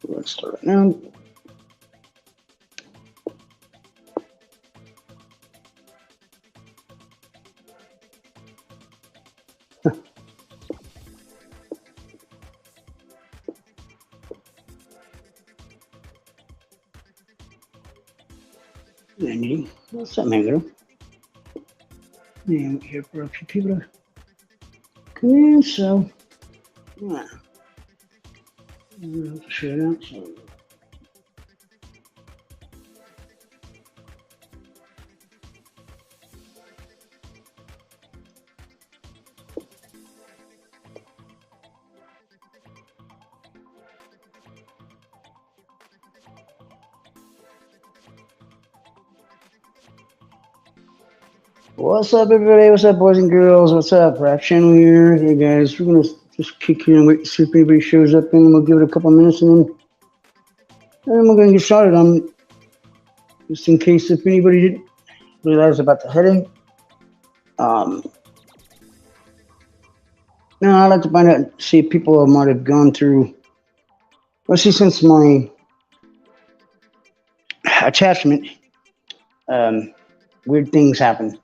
Let's start right now. Andy, what's up, Mango? Yeah, I'm here for a few people to come in, so yeah. I'll have to share it out. So. What's up, everybody? What's up, boys and girls? What's up? Rap Channel here. Hey, guys, we're gonna just kick here and wait to see if anybody shows up, and we'll give it a couple minutes, and then we're gonna get started. Just in case if anybody didn't realize about the heading. Um, Now I'd like to find out, see if people might have gone through. Let's see, since my attachment, um, weird things happen.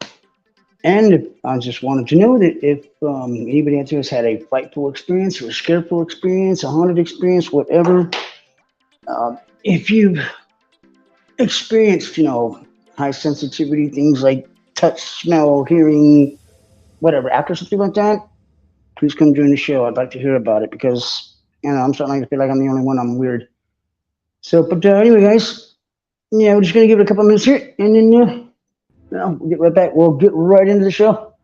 And I just wanted to know that if anybody out there has had a frightful experience or a scareful experience, a haunted experience, whatever, if you've experienced, high sensitivity, things like touch, smell, hearing, whatever, after something like that, please come join the show. I'd like to hear about it because, I'm starting to feel like I'm the only one. I'm weird. So, but anyway, guys, yeah, we're just going to give it a couple minutes here and then, we'll get right back. We'll get right into the show. All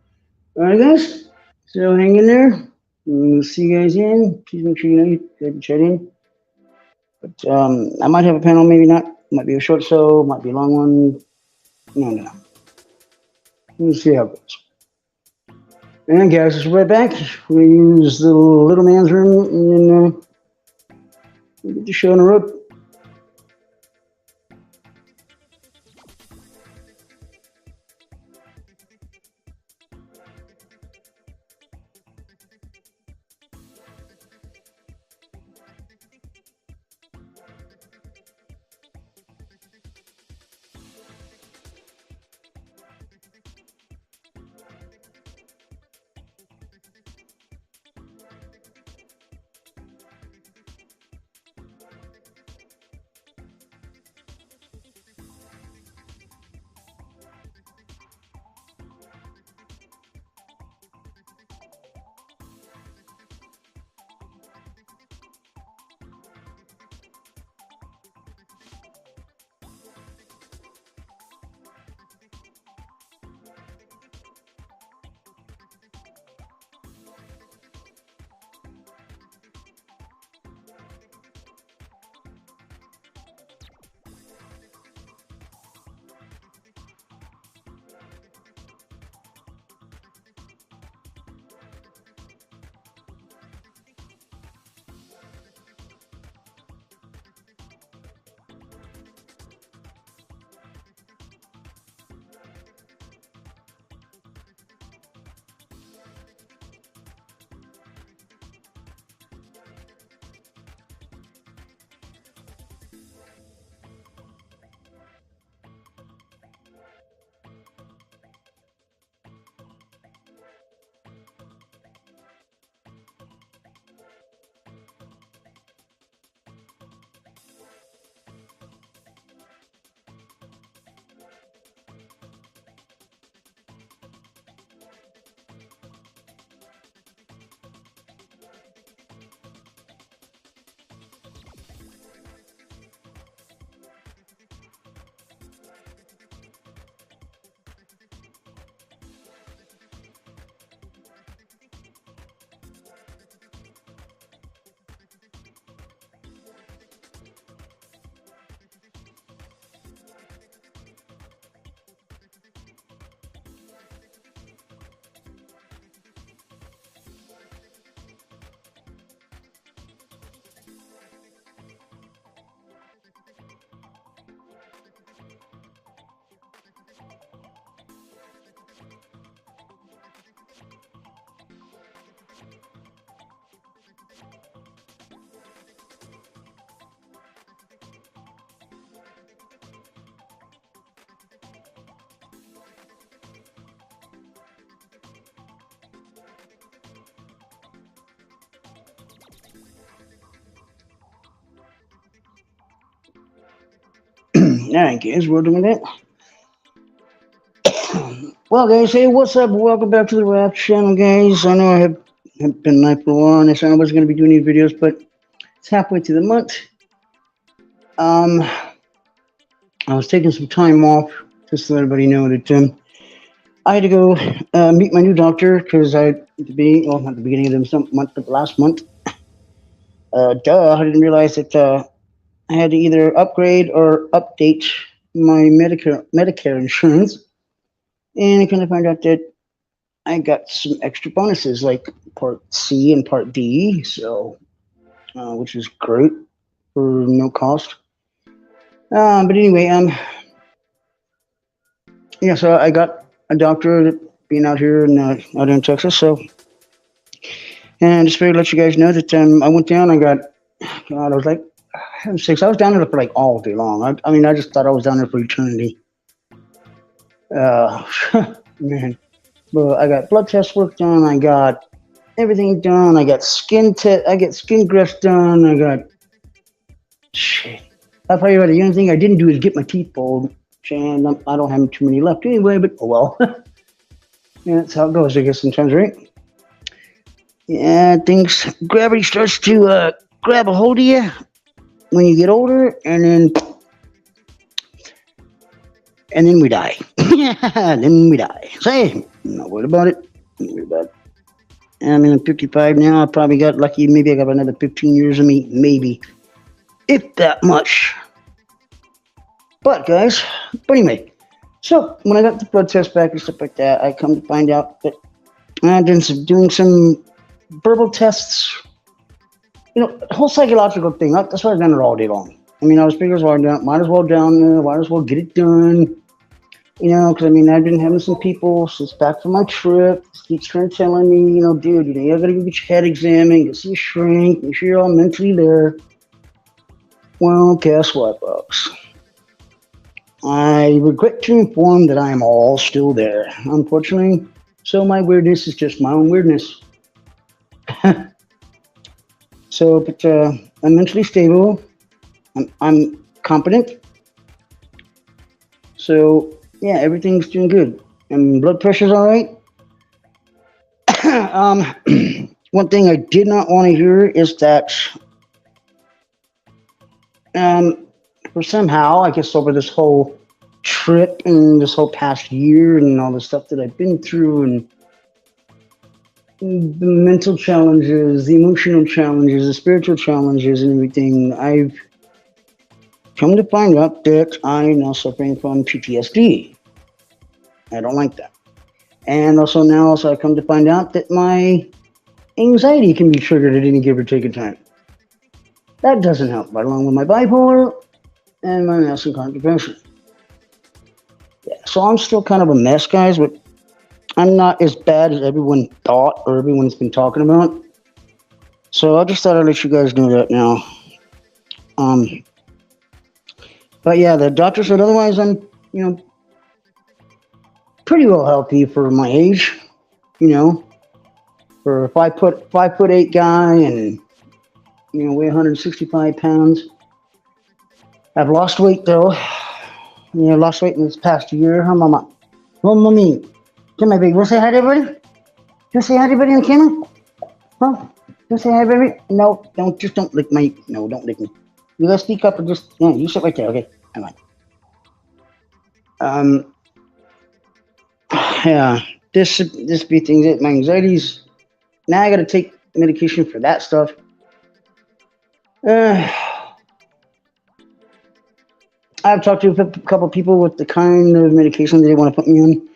right, guys? So hang in there. We'll see you guys in. Please make sure you can chat in. But I might have a panel, maybe not. Might be a short show, might be a long one. No. We'll see how it goes. And guys, just right back. We use the little man's room and then we'll get the show on the road. Alright, guys, we're doing that. Well, guys, hey, what's up? Welcome back to the Rap Channel, guys. I know I have been live for a while, and I said I wasn't going to be doing these videos, but it's halfway through the month. I was taking some time off just to let everybody know that I had to go meet my new doctor because at the beginning of the month, but last month, I didn't realize that I had to either upgrade or update my Medicare insurance, and I kind of found out that I got some extra bonuses like Part C and Part D, so which is great for no cost. But anyway, yeah, so I got a doctor being out here in Texas, so and just figured to let you guys know that I went down. I was like, heaven's sakes, I was down there for like all day long. I mean, I just thought I was down there for eternity. Man, but I got blood test work done. I got everything done. I got skin grafts done. I got shit. I'll tell you what, the only thing I didn't do is get my teeth pulled, and I don't have too many left anyway, but oh well. Yeah, that's how it goes, I guess, sometimes, right? Yeah, gravity starts to grab a hold of you when you get older, and then we die. Then we die. So, hey, I'm not worried about it. I'm 55 now. I probably got lucky. Maybe I got another 15 years of me. Maybe. If that much. But anyway, so when I got the blood test back and stuff like that, I come to find out that I've been doing some verbal tests. You know, the whole psychological thing. That's why I've done it all day long. I mean, I was figuring, might as well down there, might as well get it done. You know, because I mean, I've been having some people since back from my trip keep trying telling me, you know, dude, you gotta go get your head examined, go see a shrink, make sure you're all mentally there. Well, guess what, folks? I regret to inform that I am all still there, unfortunately. So my weirdness is just my own weirdness. So, but I'm mentally stable. I'm competent. So yeah, everything's doing good. And blood pressure's all right. One thing I did not want to hear is that for somehow, I guess over this whole trip and this whole past year and all the stuff that I've been through and the mental challenges, the emotional challenges, the spiritual challenges and everything, I've come to find out that I'm now suffering from PTSD. I don't like that. And also now I come to find out that my anxiety can be triggered at any give or take a time. That doesn't help, right along with my bipolar and my massive contribution. Yeah, so I'm still kind of a mess, guys, but I'm not as bad as everyone thought or everyone's been talking about. So I just thought I'd let you guys know that now. But yeah, the doctor said otherwise I'm, you know, pretty well healthy for my age, you know, for a 5'8" guy and, you know, weigh 165 pounds. I've lost weight though. You know, lost weight in this past year. Huh, mama? Oh, mommy. Come on, baby. Want to say hi to everybody? You say hi to everybody on camera? Huh? You say hi to everybody? No, don't lick my, no, don't lick me. You gotta speak up and just, yeah, you sit right there, okay? Come on. Yeah, this be things that my anxiety's, now I gotta take medication for that stuff. I've talked to a couple people with the kind of medication that they want to put me on.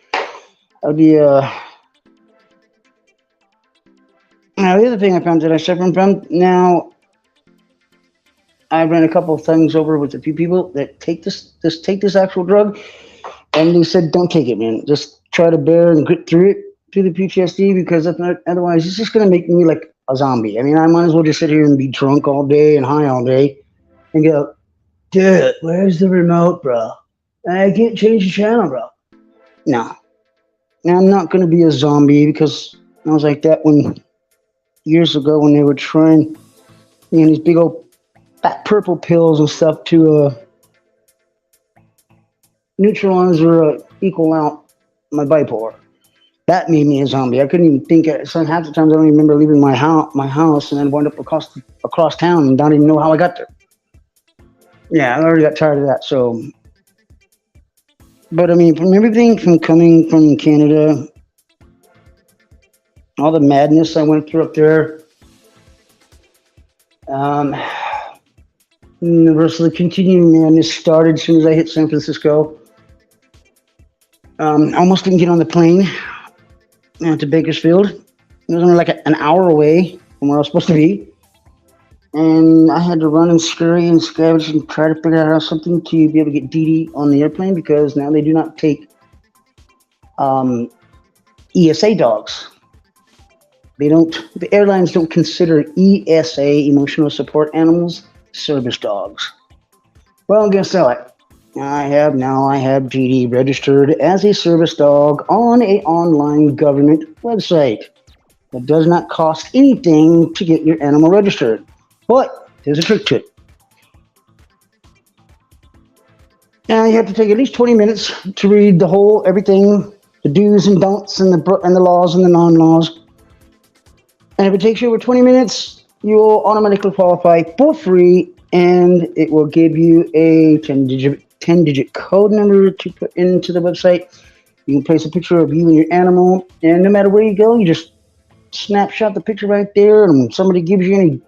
Now the other thing I found that I suffer from, now I ran a couple of things over with a few people that take this actual drug, and they said, don't take it, man. Just try to bear and grit through the PTSD, because if not, otherwise it's just going to make me like a zombie. I mean, I might as well just sit here and be drunk all day and high all day and go, dude, where's the remote, bro? I can't change the channel, bro. No. Now, I'm not going to be a zombie, because I was like that years ago when they were trying, you know, these big old fat purple pills and stuff to neutralize or equal out my bipolar. That made me a zombie. I couldn't even think. So half the times I don't even remember leaving my house, and then wound up across town and don't even know how I got there. Yeah, I already got tired of that. So, but I mean, from everything from coming from Canada, all the madness I went through up there, um, the rest of the continuing madness started as soon as I hit San Francisco. Almost didn't get on the plane to Bakersfield. It was only like an hour away from where I was supposed to be. And I had to run and scurry and scavenge and try to figure out something to be able to get Dee Dee on the airplane because now they do not take um, ESA dogs. They don't. The airlines don't consider ESA, emotional support animals, service dogs. Well, guess what? I have Dee Dee registered as a service dog on a online government website. It does not cost anything to get your animal registered. But there's a trick to it. Now you have to take at least 20 minutes to read the whole everything, the do's and don'ts, and the laws and the non-laws. And if it takes you over 20 minutes, you will automatically qualify for free, and it will give you a 10-digit code number to put into the website. You can place a picture of you and your animal, and no matter where you go, you just snapshot the picture right there, and when somebody gives you any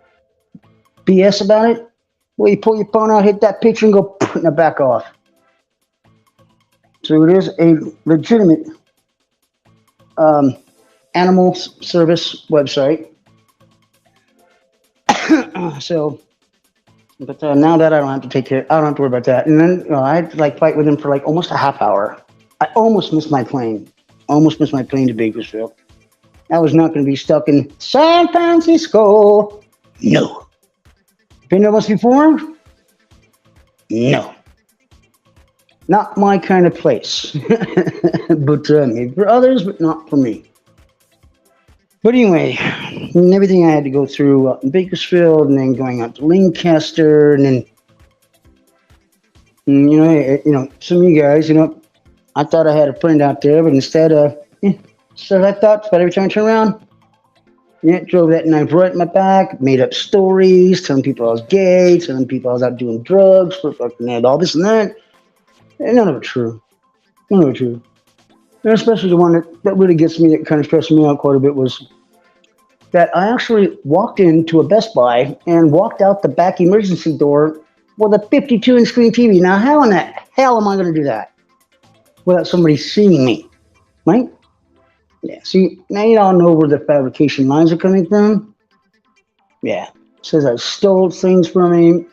BS about it, well, you pull your phone out, hit that picture, and go and it back off. So it is a legitimate animal service website. So, but now that I don't have to take care, I don't have to worry about that. And then I had to like fight with him for like almost a half hour. I almost missed my plane. Almost missed my plane to Bakersfield. I was not going to be stuck in San Francisco. No. Been there once before? No. Not my kind of place. But maybe for others, but not for me. But anyway, and everything I had to go through in Bakersfield, and then going out to Lancaster, and then some of you guys, I thought I had a friend out there, but instead, so I thought, but every time I turn around, drove that knife right in my back, made up stories, telling people I was gay, telling people I was out doing drugs, for fucking all this and that. And none of it true. None of it true. And especially the one that really gets me, that kind of stressed me out quite a bit, was that I actually walked into a Best Buy and walked out the back emergency door with a 52-inch screen TV. Now, how in the hell am I going to do that without somebody seeing me, right? Yeah, see, now you all know where the fabrication lines are coming from. Yeah, says I stole things from him.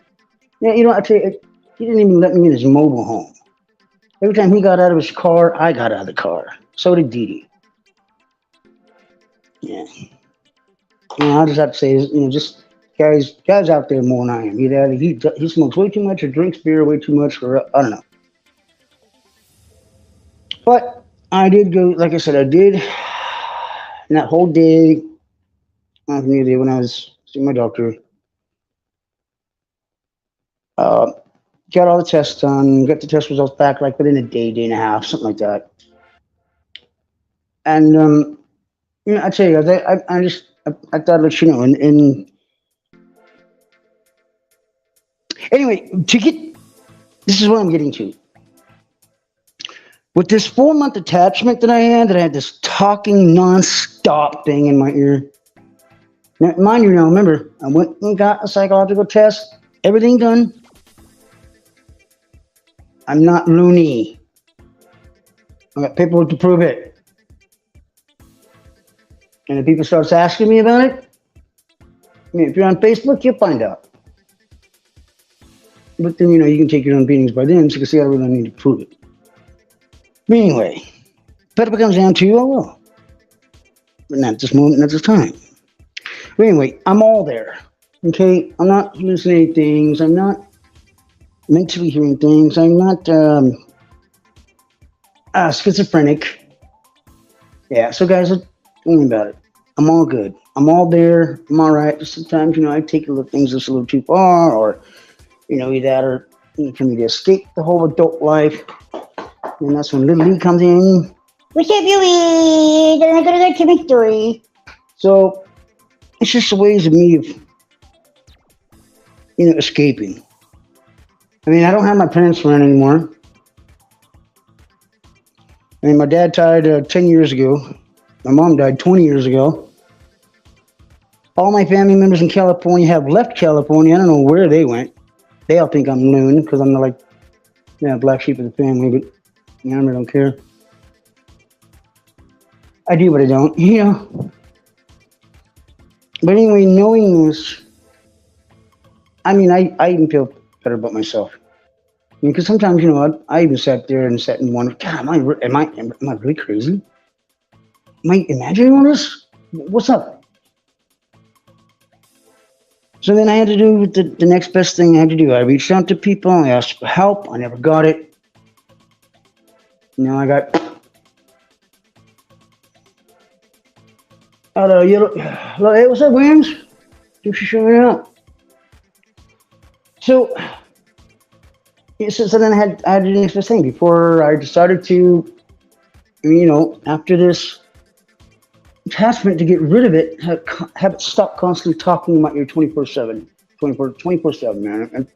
Yeah, I tell you, he didn't even let me in his mobile home. Every time he got out of his car, I got out of the car. So did Dee Dee. Yeah. I just have to say, just guys out there more than I am. Either he smokes way too much or drinks beer way too much, or I don't know. But I did go, like I said, I did. And that whole day, when I was seeing my doctor, got all the tests done, got the test results back like within a day and a half, something like that. And I tell you, I thought I'd let you know. And anyway, this is what I'm getting to. With this 4-month attachment that I had this talking non-stop thing in my ear. Now, mind you, remember, I went and got a psychological test, everything done. I'm not loony. I got paperwork to prove it. And if people starts asking me about it, if you're on Facebook, you'll find out. But then, you can take your own beatings by then, so you can see I really need to prove it. But anyway, if it comes down to, I will. But not this moment, not this time. But anyway, I'm all there. Okay? I'm not hallucinating things. I'm not mentally hearing things. I'm not schizophrenic. Yeah, so guys, don't worry about it. I'm all good. I'm all there. I'm all right. Just sometimes, I take things just a little too far, or, either that or for me to escape the whole adult life. And that's when Little Lee comes in. What's up, Louie? I'm gonna go to my story. So it's just the ways of me of, escaping. I mean, I don't have my parents around anymore. I mean, my dad died 10 years ago. My mom died 20 years ago. All my family members in California have left California. I don't know where they went. They all think I'm loon because I'm like, black sheep of the family, but I really don't care. I do, but I don't, But anyway, knowing this, I mean, I even feel better about myself. Because sometimes, I even sat there and wondered, God, am I really crazy? Am I imagining all this? What's up? So then I had to do the next best thing I had to do. I reached out to people. I asked for help. I never got it. Now I got hey, what's up, Williams? Thanks for showing up. So then I had to do the next best thing before I decided to, after this attachment, to get rid of it, have it stop constantly talking about your 24/7, 24/7, man. And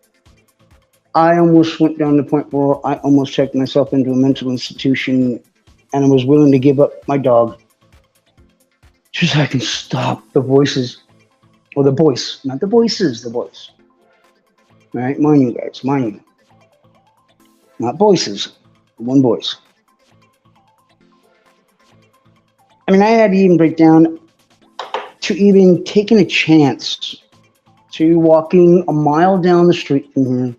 I almost went down to the point where I almost checked myself into a mental institution, and I was willing to give up my dog just so I can stop the voices, or the voice, not the voices, the voice. All right, mind you, guys, mind you. Not voices, one voice. I mean, I had to even break down to even taking a chance to walking a mile down the street from here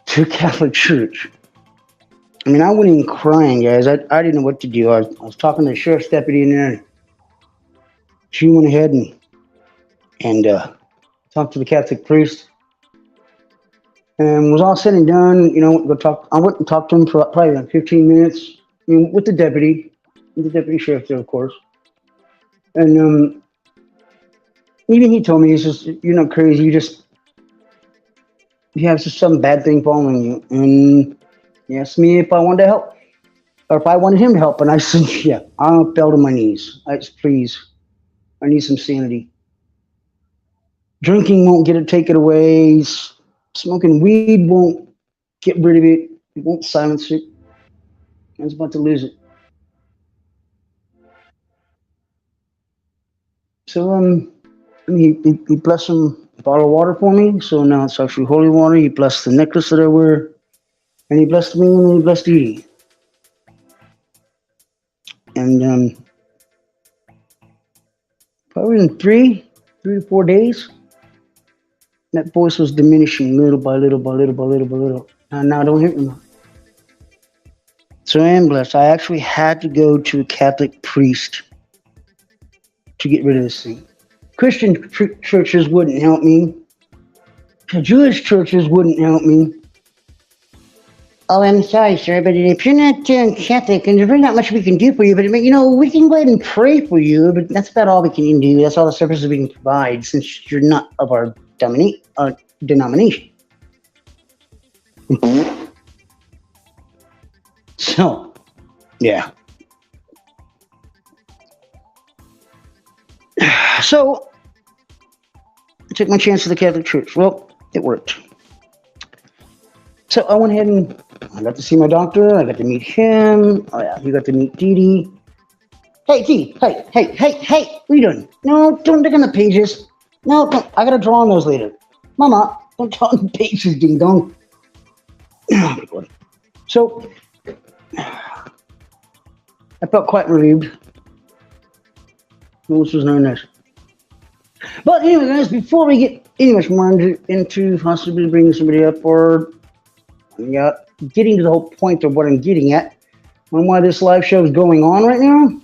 to a Catholic church. I mean, I went in crying, guys. I didn't know what to do. I was talking to the sheriff's deputy in there. She went ahead and talked to the Catholic priest. And was all said and done, I went and talked to him for probably like 15 minutes. With the deputy sheriff there, of course. And even he told me, he says, you're not crazy, you have just some bad thing following you. And he asked me if I wanted to help, or if I wanted him to help. And I said, yeah, I fell to my knees. Please, I need some sanity. Drinking won't take it away. Smoking weed won't get rid of it. It won't silence it. I was about to lose it. So he blessed some bottle of water for me. So now it's actually holy water. He blessed the necklace that I wear, and he blessed me, and he blessed Edie. And probably in 3 to 4 days, that voice was diminishing little by little by little by little by little. And now I don't hear it anymore. So I am blessed. I actually had to go to a Catholic priest to get rid of this thing. Christian churches wouldn't help me. Jewish churches wouldn't help me. Oh, I'm sorry, sir, but if you're not Catholic, and there's really not much we can do for you, but we can go ahead and pray for you, but that's about all we can do. That's all the services we can provide, since you're not of our denomination. So, yeah. So, I took my chance at the Catholic Church. Well, it worked. So I went ahead and I got to see my doctor. I got to meet him. Oh yeah, you got to meet Dee Dee. Hey, Dee. Hey. What are you doing? No, don't look on the pages. No, don't. I got to draw on those later. Mama, don't draw on the pages, ding dong. So, I felt quite relieved. This was known as. But anyway, guys, before we get any much more into possibly bringing somebody up or getting to the whole point of what I'm getting at on why this live show is going on right now,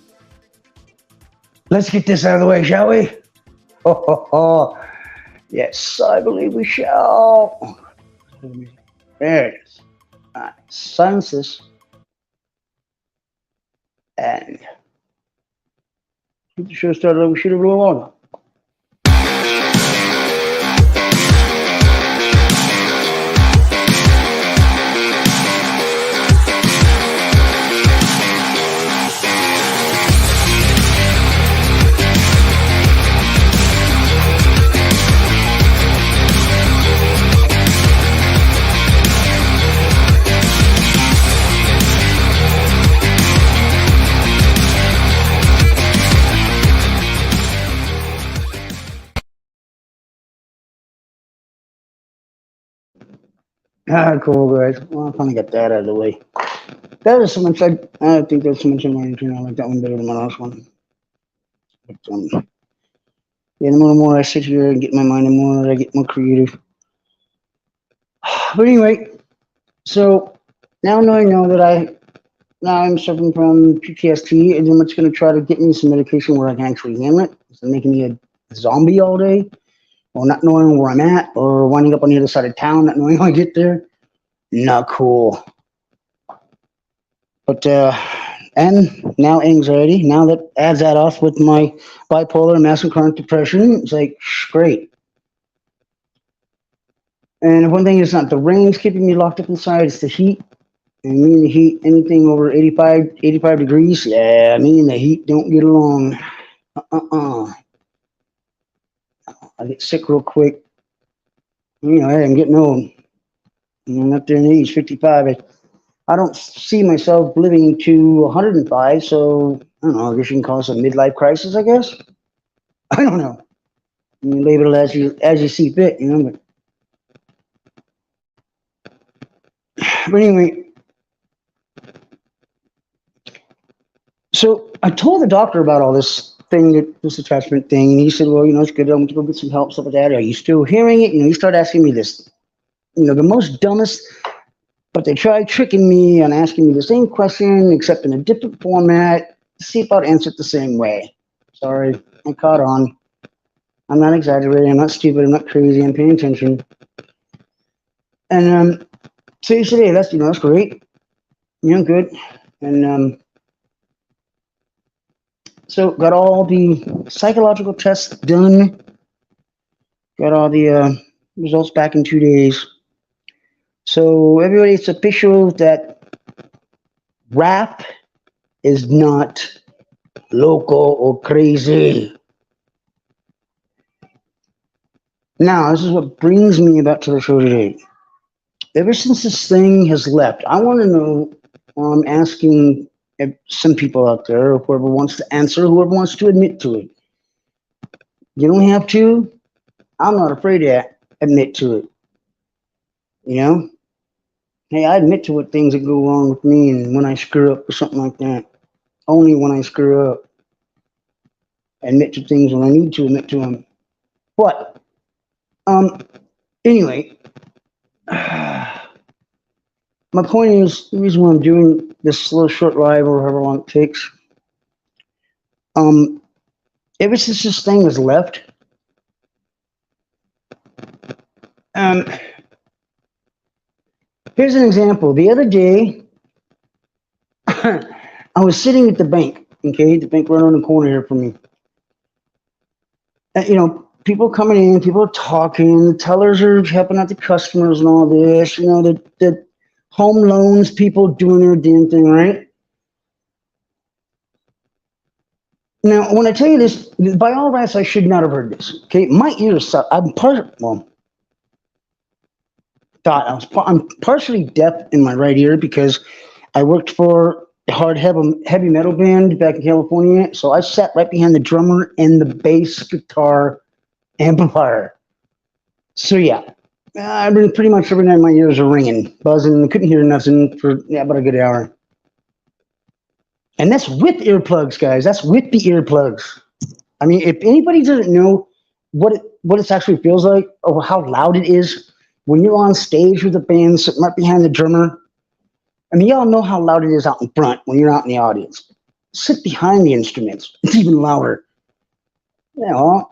let's get this out of the way, shall we? Oh. Yes, I believe we shall. There it is. All right, silence this. And get the show started. We should have rolled on. Cool, guys. Well, I finally got that out of the way. That was so much. I think there's so much in my intro. I like that one better than my last one. But, yeah, the more I sit here and get my mind, the more I get more creative. But anyway, so now I know that now I'm suffering from PTSD, and I'm just going to try to get me some medication where I can actually handle it. Instead of making me a zombie all day, or not knowing where I'm at, or winding up on the other side of town, not knowing how I get there. Not cool. But and now anxiety. Now that adds that off with my bipolar, massive chronic depression. It's like great. And one thing is not the rain's keeping me locked up inside. It's the heat. And me and the heat, anything over 85 degrees, yeah, me and the heat don't get along. I get sick real quick. You know, I'm getting old. I'm up there in age, 55. I don't see myself living to 105, so I don't know. I guess you can call this a midlife crisis. I guess I don't know. You label it as you see fit, you know. But anyway, so I told the doctor about all this thing, this attachment thing, and he said, "Well, you know, it's good. I'm going to go get some help, stuff like that. Are you still hearing it?" You know, he started asking me this, you know, the most dumbest. But they tried tricking me and asking me the same question, except in a different format, to see if I'd answer it the same way. Sorry, I caught on. I'm not exaggerating. I'm not stupid. I'm not crazy. I'm paying attention. And so he said, "Hey, that's great. You know, good." And so got all the psychological tests done. Got all the results back in 2 days. So everybody, it's official that rap is not loco or crazy. Now, this is what brings me about to the show today. Ever since this thing has left, I want to know, I'm asking some people out there, whoever wants to answer, whoever wants to admit to it. You don't have to. I'm not afraid to admit to it. You know? Hey, I admit to what things that go wrong with me and when I screw up or something like that. Only when I screw up. Admit to things when I need to admit to them. But, anyway, my point is, the reason why I'm doing this little short live or however long it takes, ever since this thing was left, here's an example. The other day, I was sitting at the bank, okay, the bank right on the corner here from me. You know, people coming in, people are talking, the tellers are helping out the customers and all this, you know, the home loans, people doing their damn thing, right? Now, when I tell you this, by all rights, I should not have heard this. Okay, my ears suck. I'm partially deaf in my right ear because I worked for a hard heavy metal band back in California. So I sat right behind the drummer and the bass guitar amplifier. So yeah, I've been pretty much every night my ears are ringing, buzzing. Couldn't hear nothing for about a good hour. And that's with earplugs, guys. That's with the earplugs. I mean, if anybody doesn't know what it actually feels like or how loud it is when you're on stage with a band sitting right behind the drummer, I mean, y'all know how loud it is out in front when you're out in the audience. Sit behind the instruments. It's even louder. Yeah,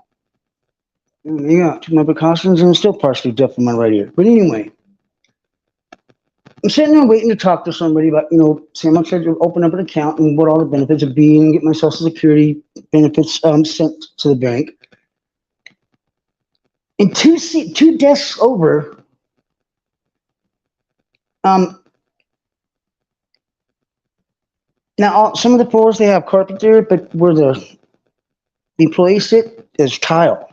took my precautions and I'm still partially deaf in my right ear. But anyway, I'm sitting there waiting to talk to somebody about, you know, say how much I open up an account and what all the benefits would be and get my Social Security benefits sent to the bank. And two desks over, now some of the floors they have carpet there, but where the employees sit is tile.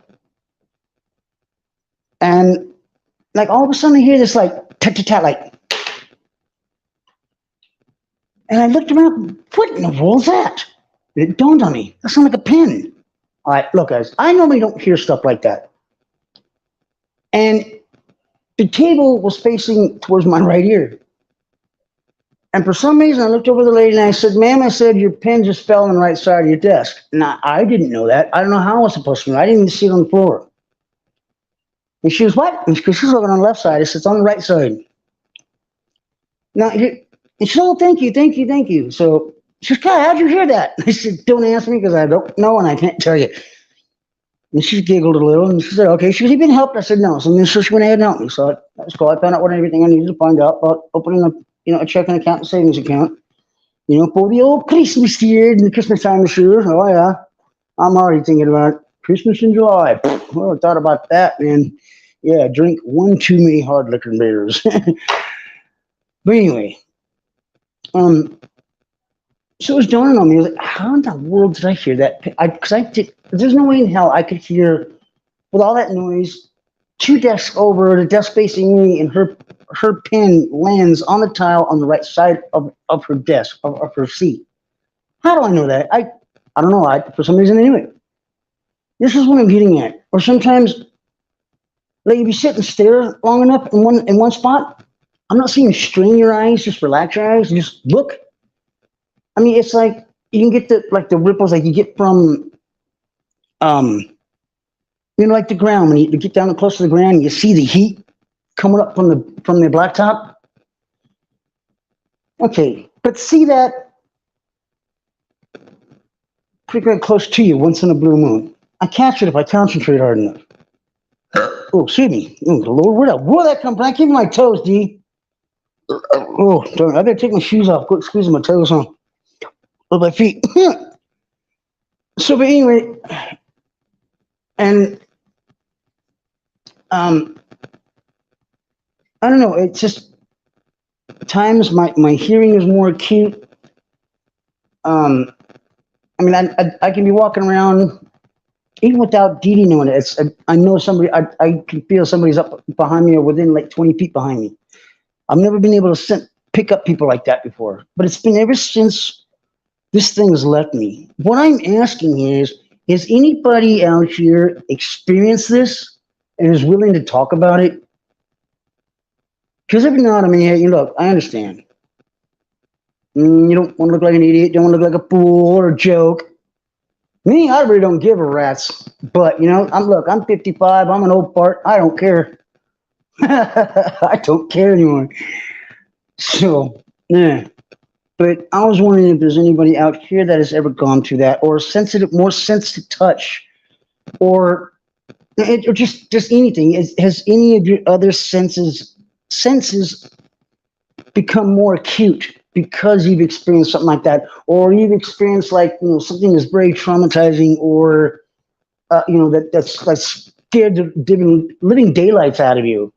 And like all of a sudden I hear this like tat like. And I looked around, what in the world's that? It dawned on me, that sounded like a pin. All right, look guys, I normally don't hear stuff like that. And The table was facing towards my right ear. And for some reason, I looked over the lady and I said, ma'am, I said, your pen just fell on the right side of your desk. Now, I didn't know that. I don't know how I was supposed to know. I didn't even see it on the floor. And she was, what? Because she's looking on the left side. I said, it's on the right side. Now, and she said, oh, thank you, thank you, thank you. So she said, God, how'd you hear that? I said, don't ask me because I don't know and I can't tell you. And she giggled a little and she said, okay. She goes, you been helped? I said, no. So she went ahead and helped me. So that was cool. I found out what everything I needed to find out about opening a checking account and savings account. For the old Christmas year and the Christmas time of year. Oh yeah. I'm already thinking about Christmas in July. Well, I thought about that, man. Yeah, drink one too many hard liquor beers. But anyway, so it was dawning on me. I was like, how in the world did I hear that? There's no way in hell I could hear with all that noise, 2 desks over, the desk facing me, and her pen lands on the tile on the right side of her desk, of her seat. How do I know that? I don't know. For some reason I knew it. This is what I'm getting at. Or sometimes, like if you sit and stare long enough in one spot, I'm not saying strain your eyes, just relax your eyes, just look. I mean, it's like you can get the ripples like you get from like the ground when you get down close to the ground, you see the heat coming up from the blacktop. Okay, but see that pretty close to you once in a blue moon. I catch it if I concentrate hard enough. Oh, excuse me. Oh, Lord, where'd that come from? I keep my toes, D. Oh, darn, I better take my shoes off. Quit squeezing my toes on. With my feet. So, but anyway, and I don't know. It's just times my hearing is more acute. I mean, I can be walking around even without Dee Dee knowing it. I know somebody. I can feel somebody's up behind me or within like 20 feet behind me. I've never been able to pick up people like that before, but it's been ever since this thing has left me. What I'm asking is anybody out here experienced this and is willing to talk about it? Because if not, I mean, hey, look, I understand. You don't want to look like an idiot. Don't want to look like a fool or a joke. Me, I really don't give a rat's. But, I'm 55. I'm an old fart. I don't care. I don't care anymore. So, yeah. But I was wondering if there's anybody out here that has ever gone through that, or more sensitive touch, or just anything. Has any of your other senses become more acute because you've experienced something like that, or you've experienced something that's very traumatizing, or that's scared the living daylights out of you,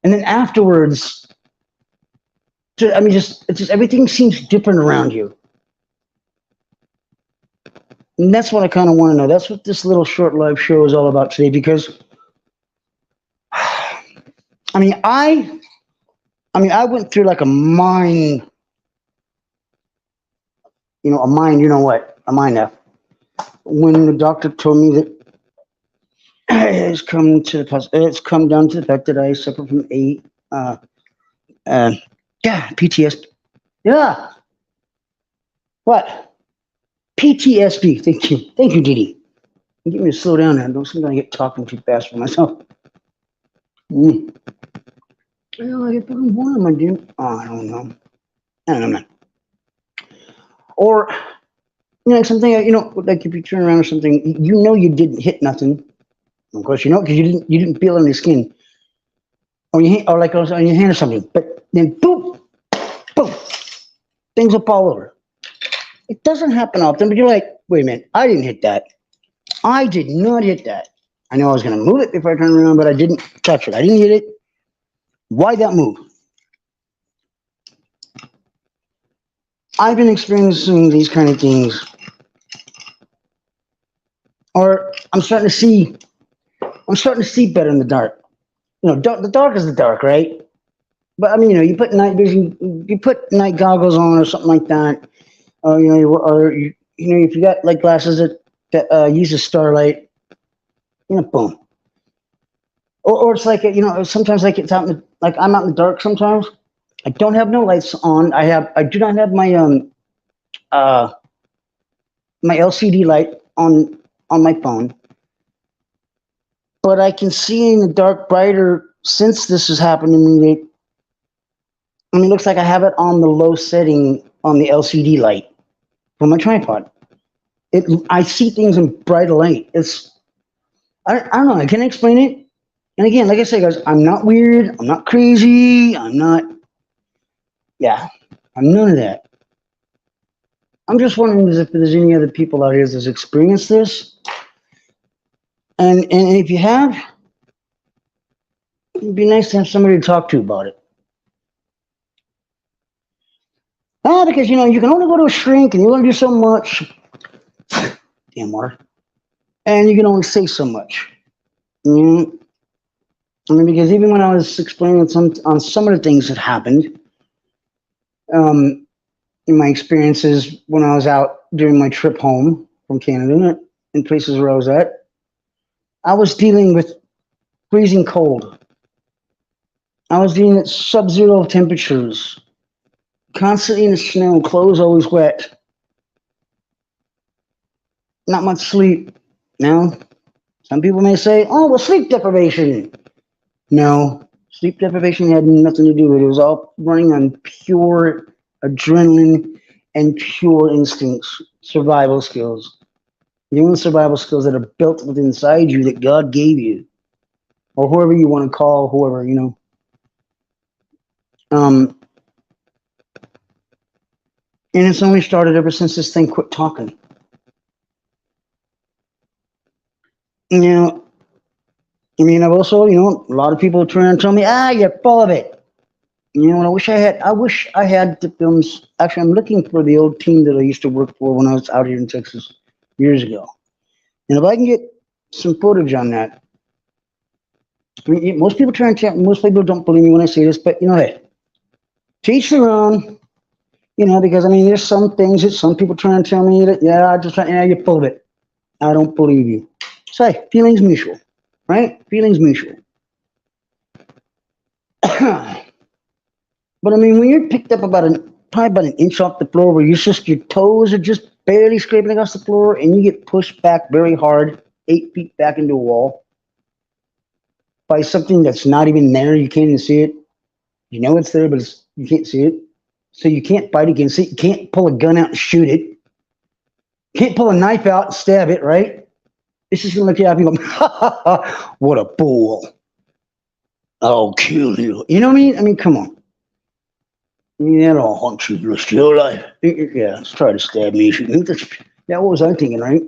and then afterwards. I mean, it's just everything seems different around you. And that's what I kind of want to know. That's what this little short live show is all about today, because I mean, I went through like a mind, a mind F. When the doctor told me that it's come down to the fact that I suffer from PTSD. Yeah. What? PTSD. Thank you, Dee Dee. Get me to slow down now. Don't sometimes I get talking too fast for myself. Well, I get fucking bored, my dude. Oh, I don't know, man. Or, something, like if you turn around or something, you didn't hit nothing. Of course, because you didn't feel it on your skin. Or like on your hand or something. But then, boom, things will fall over. It doesn't happen often, but you're like, wait a minute, I didn't hit that. I did not hit that. I know I was going to move it before I turned around, but I didn't touch it. I didn't hit it. Why that move? I've been experiencing these kind of things. Or I'm starting to see better in the dark. The dark is the dark, right? But I mean, you put night vision, you put night goggles on or something like that. If you got like glasses that use a starlight, boom. or it's like, sometimes like it's out in like I'm out in the dark sometimes. I don't have no lights on. I do not have uh my LCD light on my phone, but I can see in the dark brighter since this has happened to me. It looks like I have it on the low setting on the LCD light for my tripod. I see things in brighter light. I don't know. I can't explain it. And again, like I say, guys, I'm not weird. I'm not crazy. I'm not. Yeah, I'm none of that. I'm just wondering if there's any other people out here that's experienced this. And if you have, it'd be nice to have somebody to talk to about it. Because you can only go to a shrink and you only do so much. Damn water. And you can only say so much. Because even when I was explaining on some of the things that happened, in my experiences when I was out during my trip home from Canada in places where I was at, I was dealing with freezing cold. I was dealing with sub-zero temperatures, constantly in the snow, clothes always wet, not much sleep. Now, some people may say, oh, well, sleep deprivation. No, sleep deprivation had nothing to do with it. It was all running on pure adrenaline and pure instincts, survival skills. The only survival skills that are built within inside you that God gave you, or whoever you want to call whoever, And it's only started ever since this thing quit talking. I've also, a lot of people turn and tell me, you're full of it. I wish I had the films. Actually, I'm looking for the old team that I used to work for when I was out here in Texas years ago. And if I can get some footage on that, most people most people don't believe me when I say this, but hey, teach their own. Because there's some things that some people try and tell me that, you're full of it. I don't believe you. Say, feelings mutual, right? Feelings mutual. But when you're picked up probably about an inch off the floor, where your toes are just barely scraping against the floor, and you get pushed back very hard, 8 feet back into a wall by something that's not even there. You can't even see it. You know it's there, but you can't see it. So you can't fight against it. You can't pull a gun out and shoot it. You can't pull a knife out and stab it, right? It's just gonna look at you and go, ha ha ha, what a fool. I'll kill you. You know what I mean? Come on. That'll haunt you the rest of your life. Yeah, let's try to stab me. What was I thinking, right?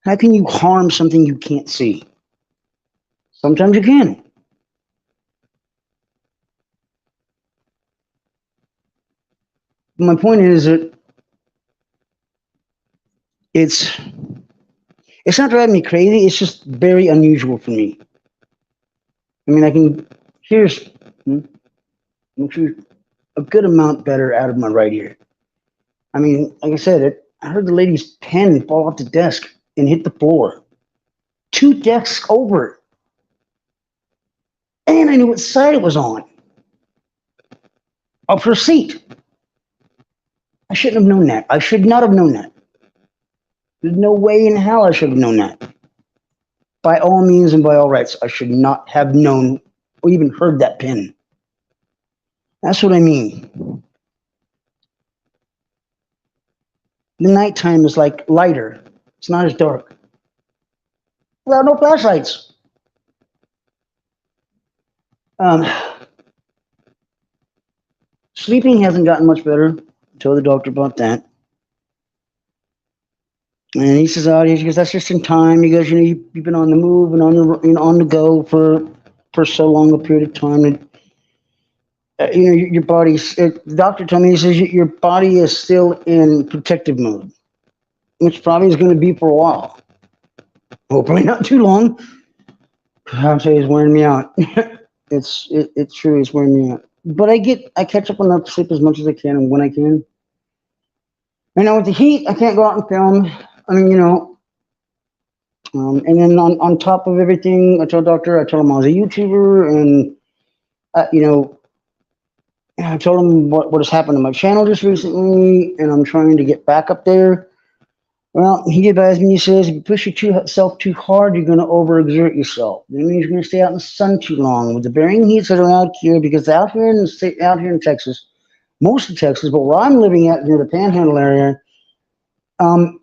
How can you harm something you can't see? Sometimes you can. My point is that it's not driving me crazy. It's just very unusual for me. Here's a good amount better out of my right ear. Like I said, I heard the lady's pen fall off the desk and hit the floor. 2 desks over. And I knew what side it was on. Of her seat. I shouldn't have known that. I should not have known that. There's no way in hell I should have known that. By all means and by all rights, I should not have known or even heard that pin. That's what I mean. The nighttime is like lighter. It's not as dark. Without no flashlights. Sleeping hasn't gotten much better. I told the doctor about that. And he says, that's just in time. He goes, you've been on the move and on the go for so long a period of time. And, your body's, the doctor told me, he says, your body is still in protective mode, which probably is going to be for a while. Hopefully not too long. I'll tell you, it's wearing me out. It's true, it's wearing me out. But I catch up on enough sleep as much as I can and when I can. And now with the heat, I can't go out and film. And then on top of everything, I told doctor, I told him I was a YouTuber, and you know, I told him what has happened to my channel just recently, and I'm trying to get back up there. Well, he advised me. He says, if you push yourself too hard, you're going to overexert yourself. That means you're going to stay out in the sun too long. With the varying heats that are out here, because out here in Texas, most of Texas, but where I'm living at near the Panhandle area,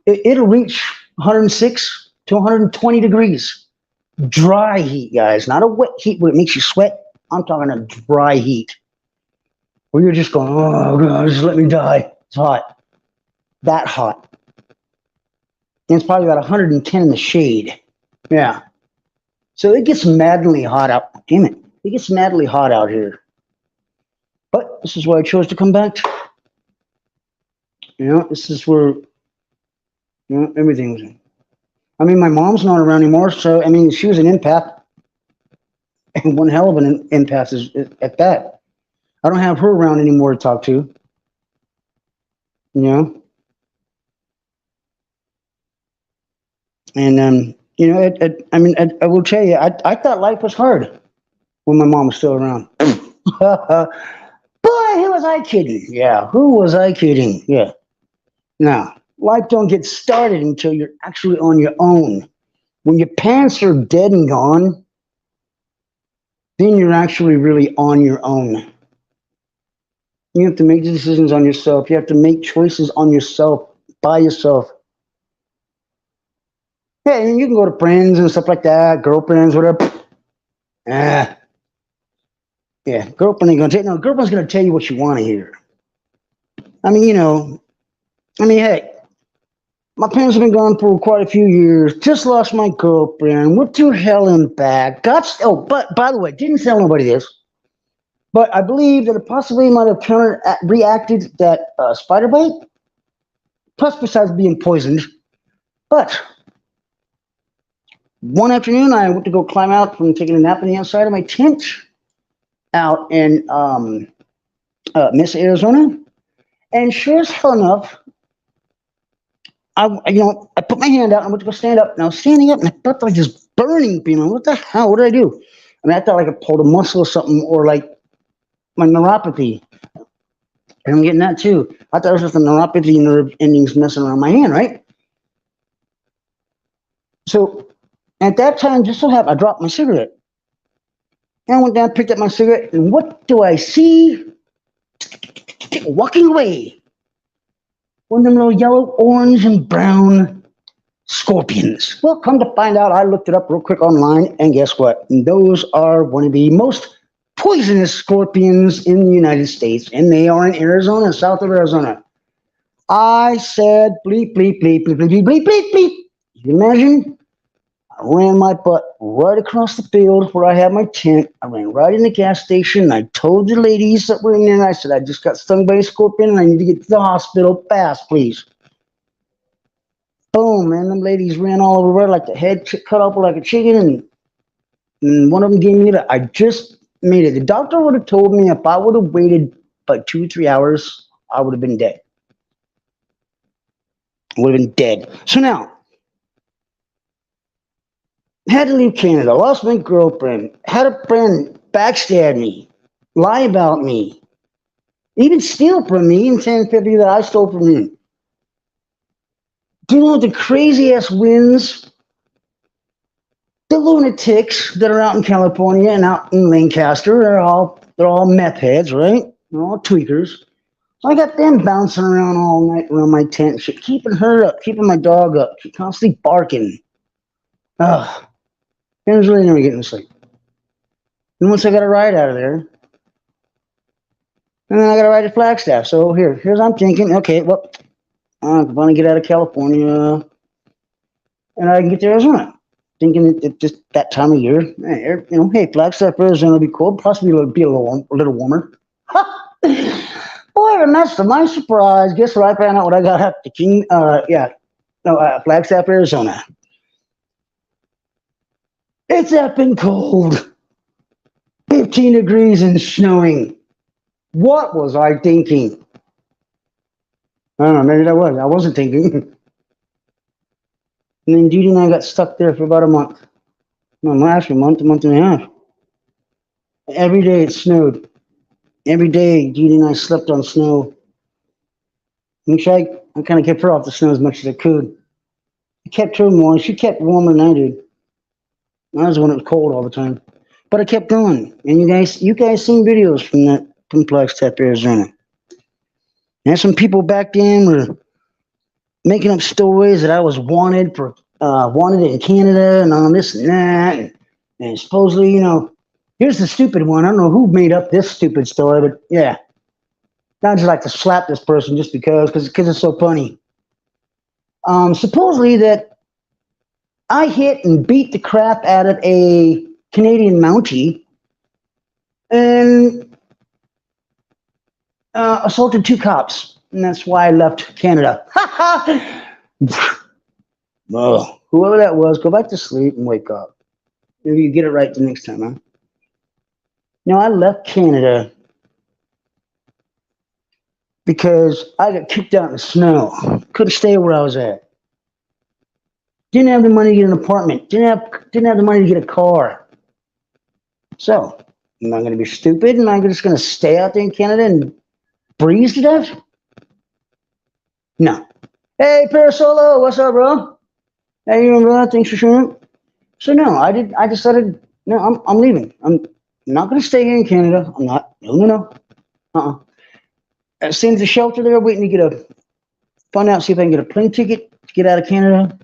it'll reach 106 to 120 degrees. Dry heat, guys, not a wet heat where it makes you sweat. I'm talking a dry heat where you're just going, oh God, just let me die. It's hot, that hot. And it's probably about 110 in the shade. Yeah. So it gets madly hot out. Damn it. It gets madly hot out here. But this is why I chose to come back. This is where, everything's. I mean, my mom's not around anymore, so, I mean, she was an empath. And one hell of an empath is at that. I don't have her around anymore to talk to. And, I will tell you, I thought life was hard when my mom was still around. Boy, who was I kidding? Yeah, who was I kidding? Yeah. Now, life don't get started until you're actually on your own. When your parents are dead and gone, then you're actually really on your own. You have to make decisions on yourself. You have to make choices on yourself, by yourself. Yeah, and you can go to friends and stuff like that, girlfriends, whatever. Yeah, girlfriend ain't gonna tell you. No, girlfriend's gonna tell you what you want to hear. I mean, hey, my parents have been gone for quite a few years. Just lost my girlfriend. Went through hell and back. But by the way, didn't tell nobody this. But I believe that it possibly might have reacted that spider bite. Plus, besides being poisoned. But one afternoon, I went to go climb out from taking a nap on the outside of my tent out in Mesa, Arizona. And sure as hell enough, I put my hand out and I went to go stand up. And I was standing up and I felt like this burning feeling. What the hell? What did I do? I mean, I thought like I pulled a muscle or something, or like my neuropathy. And I'm getting that too. I thought it was just the neuropathy nerve endings messing around my hand, right? So at that time, just so happened, I dropped my cigarette. And I went down, picked up my cigarette, and what do I see? Walking away. One of them little yellow, orange, and brown scorpions. Well, come to find out, I looked it up real quick online, and guess what? Those are one of the most poisonous scorpions in the United States, and they are in Arizona, south of Arizona. I said, bleep, bleep, bleep, bleep, bleep, bleep, bleep, bleep. You can imagine? I ran my butt right across the field where I had my tent. I ran right in the gas station. I told the ladies that were in there, I said, I just got stung by a scorpion and I need to get to the hospital fast, please. Boom, man, them ladies ran all over like the head cut off like a chicken, and one of them gave me I just made it. The doctor would have told me if I would have waited about 2 or 3 hours, I would have been dead. Would have been dead. So now, had to leave Canada, lost my girlfriend, had a friend backstab me, lie about me, even steal from me and saying that I stole from him. Dealing with the crazy ass winds, the lunatics that are out in California and out in Lancaster, they're all meth heads, right? They're all tweakers. So I got them bouncing around all night around my tent and shit, keeping her up, keeping my dog up, constantly barking. Ugh. I was really never getting to sleep. And once I got a ride out of there, and then I got a ride to Flagstaff. So here's I'm thinking, okay, well, I want to get out of California, and I can get to Arizona. Thinking it just that time of year, hey, Flagstaff, Arizona would be cool. Possibly it'll be a little warmer. Boy, and that's to my surprise. Guess what? I found out what I got up to Flagstaff, Arizona. It's effing cold. 15 degrees and snowing. What was I thinking? I don't know, maybe I wasn't thinking. And then Judy and I got stuck there for about a month. No, actually a month and a half. Every day it snowed. Every day Judy and I slept on snow. Which I kind of kept her off the snow as much as I could. I kept her warm. She kept warmer than I did. I was the one that was cold all the time. But I kept going. And you guys seen videos from that from Flagstaff, Arizona. And some people back then were making up stories that I was wanted in Canada and all this and that. And supposedly, here's the stupid one. I don't know who made up this stupid story, but yeah. I'd just like to slap this person just because it's so funny. Supposedly that I hit and beat the crap out of a Canadian Mountie and assaulted 2 cops, and that's why I left Canada. Oh, whoever that was, go back to sleep and wake up. Maybe you get it right the next time, huh? No, I left Canada because I got kicked out in the snow. Couldn't stay where I was at. Didn't have the money to get an apartment. Didn't have the money to get a car. So, am I going to be stupid? Am I just going to stay out there in Canada and freeze to death? No. Hey, Parasolo, what's up, bro? Hey, you remember that? Thanks for showing up. So no, I decided, no, I'm leaving. I'm not going to stay here in Canada. I'm not. No. Staying at the shelter there, waiting to find out, see if I can get a plane ticket to get out of Canada.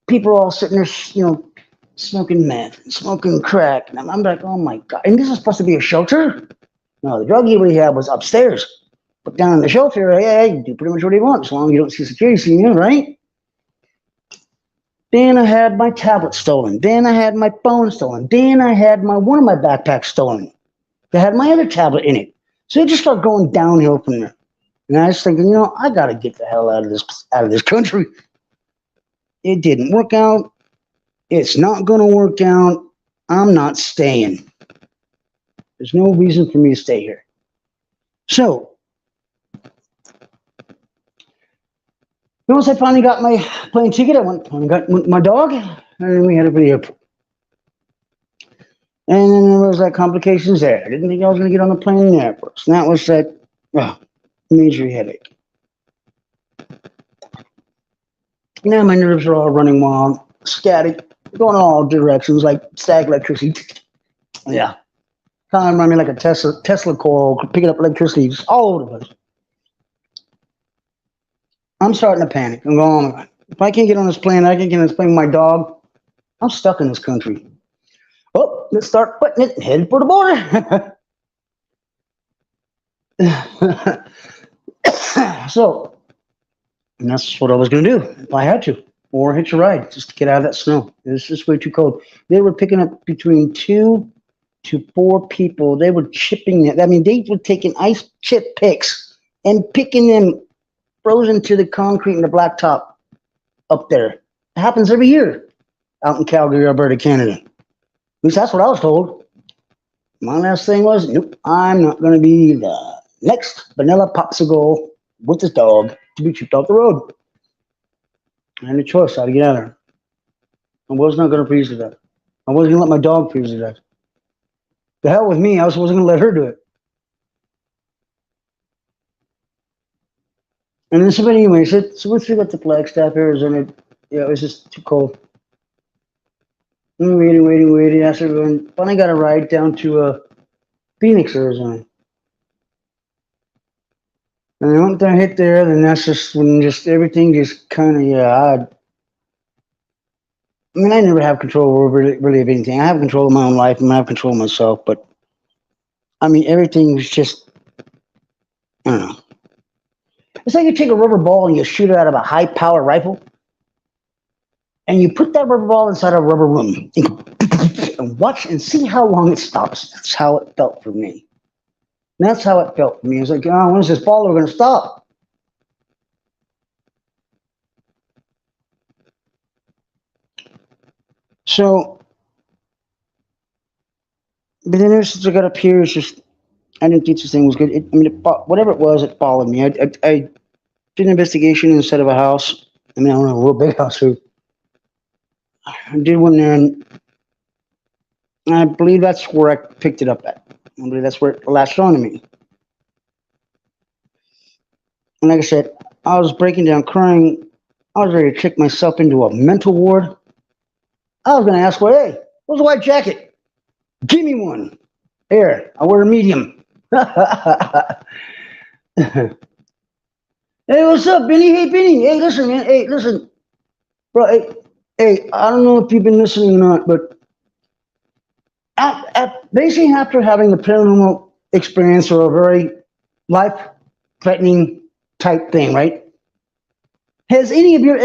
People are all sitting there, smoking meth and smoking crack. And I'm like, oh my God. And this is supposed to be a shelter? No, the druggie rehab was upstairs. But down in the shelter, yeah, you can do pretty much what you want as long as you don't see security seeing you, right? Then I had my tablet stolen. Then I had my phone stolen. Then I had one of my backpacks stolen. I had my other tablet in it. So it just started going downhill from there. And I was thinking, I got to get the hell out of this country. It didn't work out. It's not going to work out. I'm not staying. There's no reason for me to stay here. So, once I finally got my plane ticket, I went and got my dog, and then we headed for the airport. And then there was complications there. I didn't think I was going to get on the plane in the airport. And that was that major headache. Now my nerves are all running wild, scattered, going in all directions like static electricity. Yeah. Kind of remind me like a Tesla coil, picking up electricity just all over the place. I'm starting to panic. I'm going, oh my God. If I can't get on this plane, I can't get on this plane with my dog, I'm stuck in this country. Oh, let's start putting it, headed for the border. So, and that's what I was going to do if I had to, or hitch a ride just to get out of that snow. It was just way too cold. They were picking up between 2 to 4 people. They were chipping it. I mean, they were taking ice chip picks and picking them frozen to the concrete and the blacktop up there. It happens every year out in Calgary, Alberta, Canada. At least that's what I was told. My last thing was, nope, I'm not going to be the next vanilla popsicle with this dog to be chipped off the road. I had a choice how to get out of there. I was not going to freeze to death. I wasn't going to let my dog freeze to death. The hell with me, I wasn't going to let her do it. And then so anyway, so once we got to Flagstaff, Arizona, yeah, it was just too cold. Waiting. I said, finally got a ride down to Phoenix, Arizona. And then once I hit there, then that's just when everything just kind of, I never have control over really of anything. I have control of my own life and I have control of myself, but everything was just, I don't know. It's like you take a rubber ball and you shoot it out of a high power rifle and you put that rubber ball inside a rubber room and watch and see how long it stops. That's how it felt for me. That's how it felt for me. It was like, oh, when is this ball going to stop? So, but then since I got up here, it's just, I didn't think this thing was good. Whatever it was, it followed me. I did an investigation inside of a house I mean, I don't know, a real big house. So I did one there, and I believe that's where I picked it up at. I believe that's where it latched on to me. And like I said, I was breaking down crying. I was ready to check myself into a mental ward. I was going to ask, well, hey, where's the white jacket? Give me one. Here, I wear a medium. Hey, what's up, Benny? Hey, Benny. Hey, listen, man. Hey, listen. Bro, hey, I don't know if you've been listening or not, but basically after having a paranormal experience or a very life-threatening type thing, right? Has any of your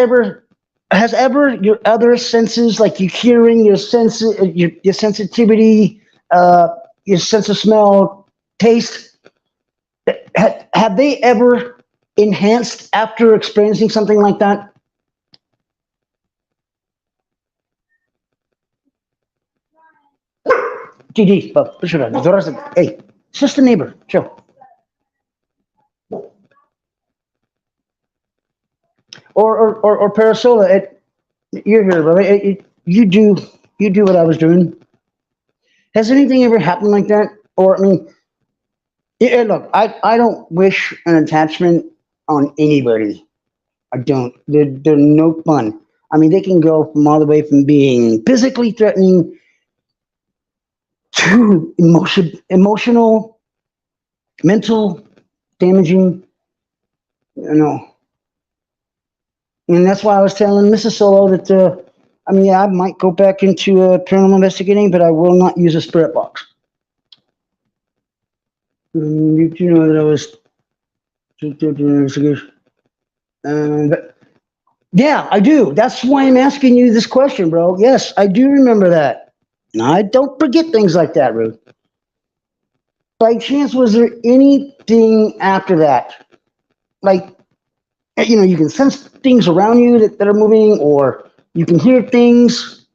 other senses, like your hearing, your senses, your sensitivity, your sense of smell, taste, have they ever enhanced after experiencing something like that? GG, hey, it's just a neighbor, chill. Or Parasola, you're here, brother. You do what I was doing. Has anything ever happened like that? Or I mean, yeah, look, I don't wish an attachment on anybody. I don't. They're no fun. I mean, they can go from all the way from being physically threatening to emotional, mental, damaging. You know, and that's why I was telling Mrs. Solo that. I mean, yeah, I might go back into paranormal investigating, but I will not use a spirit box. You know that I was doing investigation. But yeah, I do. That's why I'm asking you this question, bro. Yes, I do remember that. And I don't forget things like that, Ruth. By chance, was there anything after that? Like, you can sense things around you that are moving, or you can hear things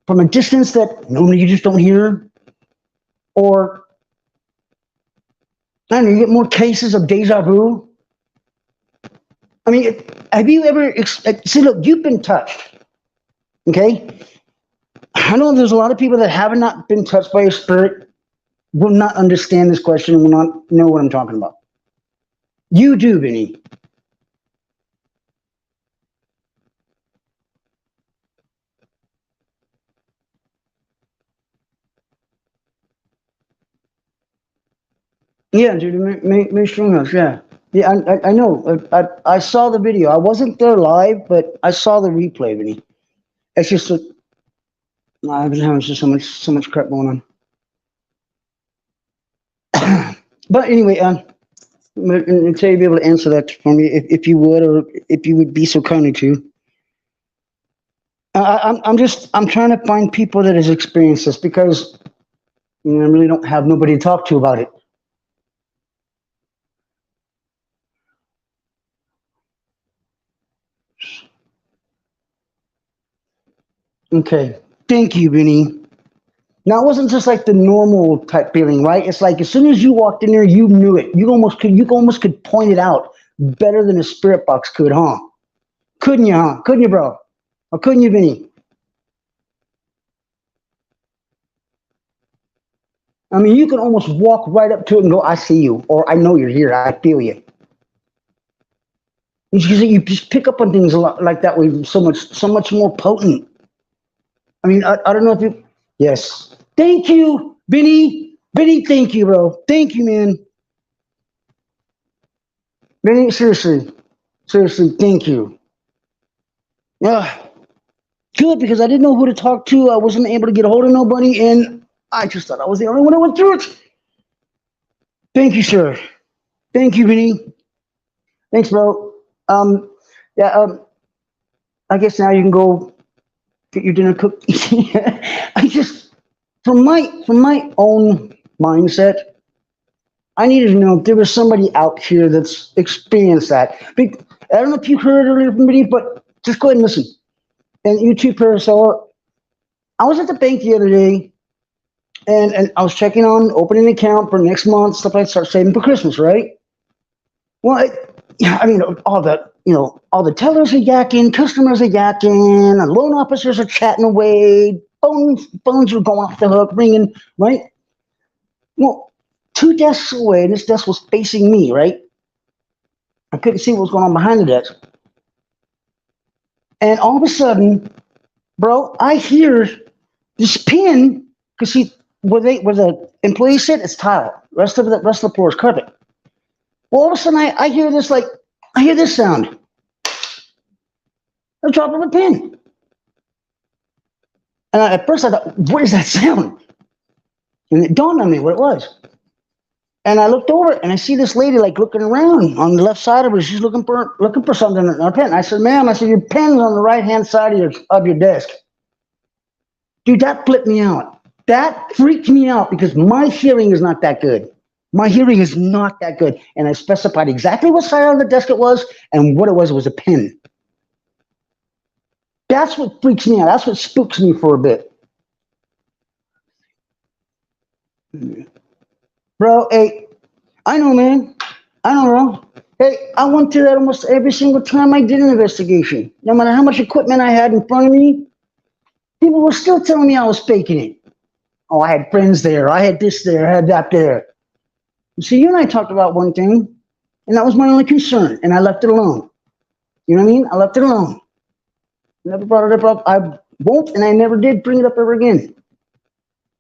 from a distance that normally you just don't hear, or I don't know, you get more cases of deja vu. I mean, have you ever see? Look, you've been touched. Okay, I know there's a lot of people that have not been touched by a spirit will not understand this question and will not know what I'm talking about. You do, Vinny. Yeah, dude, mainstream house. Yeah, yeah, I know. I saw the video. I wasn't there live, but I saw the replay, Vinny. It's just I've been having just so much crap going on. But anyway, until you be able to answer that for me, if you would, or if you would be so kind to. I'm trying to find people that has experienced this because I really don't have nobody to talk to about it. Okay, thank you, Vinny. Now it wasn't just like the normal type feeling, right? It's like as soon as you walked in there, you knew it. You almost could point it out better than a spirit box could, huh? Couldn't you, huh? Couldn't you, bro? Or couldn't you, Vinny? I mean, you can almost walk right up to it and go, "I see you," or "I know you're here. I feel you." You just pick up on things a lot like that way, so much more potent. I mean, I don't know if you. Yes. Thank you, Vinny. Vinny, thank you, bro. Thank you, man. Vinny, seriously, thank you. Yeah, good because I didn't know who to talk to. I wasn't able to get a hold of nobody, and I just thought I was the only one that went through it. Thank you, sir. Thank you, Vinny. Thanks, bro. Yeah. I guess now you can go get your dinner cooked. I just, from my own mindset, I needed to know if there was somebody out here that's experienced that. I don't know if you heard earlier from me, but just go ahead and listen. And you too, Parasola. I was at the bank the other day, and I was checking on opening an account for next month, stuff like that, start saving for Christmas, right? Well, yeah, I mean, all that all the tellers are yakking, customers are yakking, the loan officers are chatting away, phones are going off the hook, ringing, right? Well, two desks away, and this desk was facing me, right? I couldn't see what was going on behind the desk. And all of a sudden, bro, I hear this pin, because see, where the employees sit, it's tile. Rest of the floor is carpet. Well, all of a sudden, I hear this, I hear this sound. The drop of a pin. And at first I thought, what is that sound? And it dawned on me what it was. And I looked over and I see this lady looking around on the left side of her. She's looking for something in her pen. I said, ma'am, your pen's on the right hand side of your desk. Dude, that flipped me out. That freaked me out because my hearing is not that good. My hearing is not that good. And I specified exactly what side of the desk it was, and what it was a pen. That's what freaks me out. That's what spooks me for a bit. Bro, hey, I know, man. I know, bro. Hey, I went through that almost every single time I did an investigation. No matter how much equipment I had in front of me, people were still telling me I was faking it. Oh, I had friends there. I had this there. I had that there. You see, you and I talked about one thing, and that was my only concern, and I left it alone. You know what I mean? I left it alone. Never brought it up. I won't, and I never did bring it up ever again.